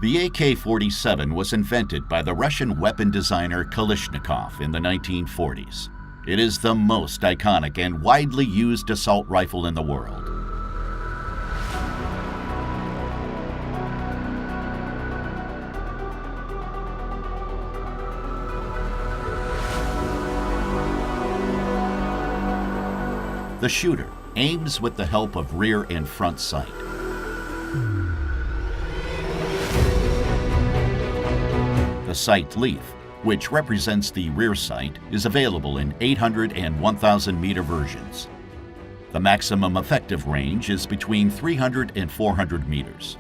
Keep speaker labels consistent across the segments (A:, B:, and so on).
A: The AK-47 was invented by the Russian weapon designer Kalashnikov in the 1940s. It is the most iconic and widely used assault rifle in the world. The shooter aims with the help of rear and front sight. The sight leaf, which represents the rear sight, is available in 800 and 1,000 meter versions. The maximum effective range is between 300 and 400 meters.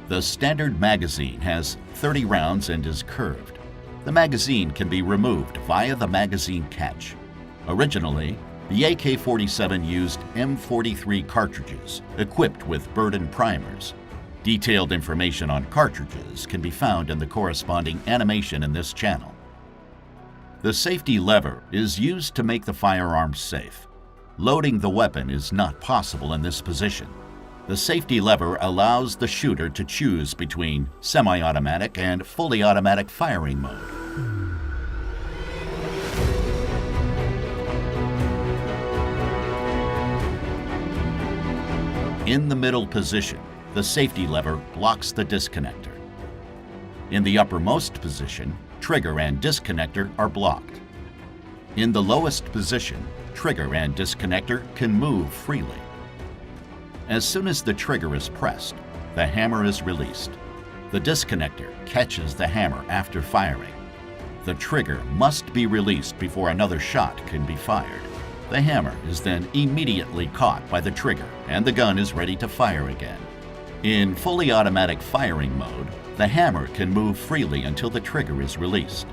A: The standard magazine has 30 rounds and is curved. The magazine can be removed via the magazine catch. Originally, the AK-47 used M43 cartridges equipped with Burden primers. Detailed information on cartridges can be found in the corresponding animation in this channel. The safety lever is used to make the firearm safe. Loading the weapon is not possible in this position. The safety lever allows the shooter to choose between semi-automatic and fully automatic firing mode. In the middle position, the safety lever blocks the disconnector. In the uppermost position, trigger and disconnector are blocked. In the lowest position, trigger and disconnector can move freely. As soon as the trigger is pressed, the hammer is released. The disconnector catches the hammer after firing. The trigger must be released before another shot can be fired. The hammer is then immediately caught by the trigger and the gun is ready to fire again. In fully automatic firing mode, the hammer can move freely until the trigger is released.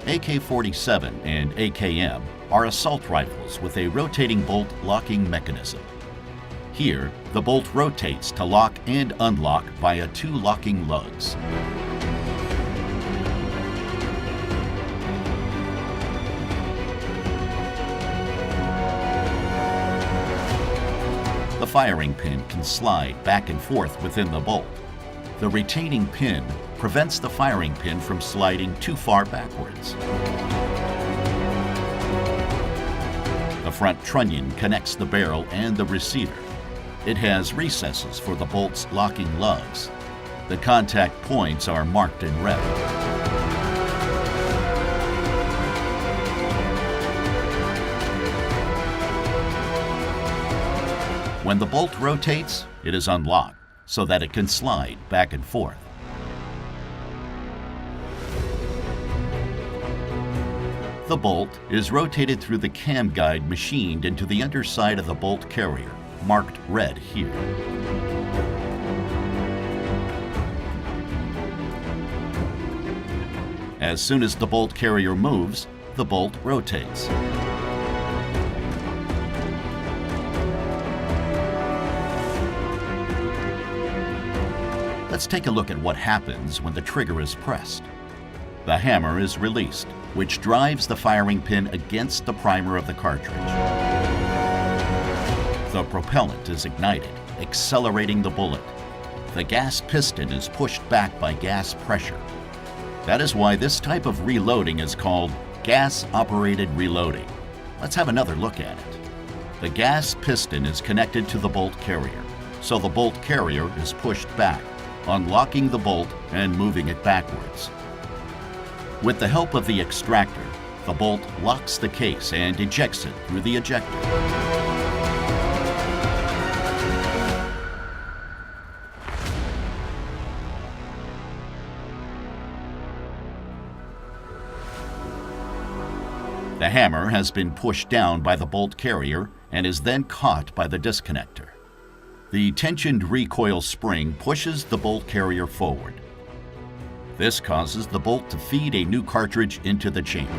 A: AK-47 and AKM are assault rifles with a rotating bolt locking mechanism. Here, the bolt rotates to lock and unlock via two locking lugs. The firing pin can slide back and forth within the bolt. The retaining pin prevents the firing pin from sliding too far backwards. The front trunnion connects the barrel and the receiver. It has recesses for the bolt's locking lugs. The contact points are marked in red. When the bolt rotates, it is unlocked so that it can slide back and forth. The bolt is rotated through the cam guide machined into the underside of the bolt carrier, marked red here. As soon as the bolt carrier moves, the bolt rotates. Let's take a look at what happens when the trigger is pressed. The hammer is released, which drives the firing pin against the primer of the cartridge. The propellant is ignited, accelerating the bullet. The gas piston is pushed back by gas pressure. That is why this type of reloading is called gas-operated reloading. Let's have another look at it. The gas piston is connected to the bolt carrier, so the bolt carrier is pushed back, unlocking the bolt and moving it backwards. With the help of the extractor, the bolt locks the case and ejects it through the ejector. The hammer has been pushed down by the bolt carrier and is then caught by the disconnector. The tensioned recoil spring pushes the bolt carrier forward. This causes the bolt to feed a new cartridge into the chamber.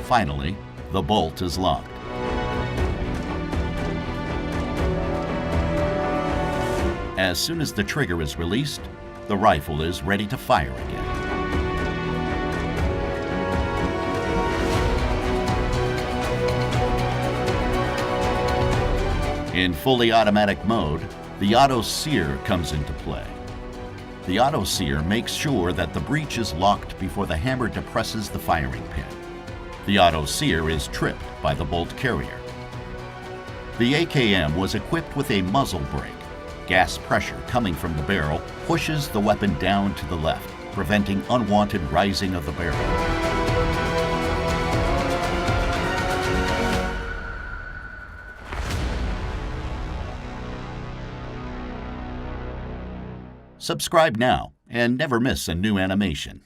A: Finally, the bolt is locked. As soon as the trigger is released, the rifle is ready to fire again. In fully automatic mode, the auto sear comes into play. The auto sear makes sure that the breech is locked before the hammer depresses the firing pin. The auto sear is tripped by the bolt carrier. The AKM was equipped with a muzzle brake. Gas pressure coming from the barrel pushes the weapon down to the left, preventing unwanted rising of the barrel. Subscribe now and never miss a new animation.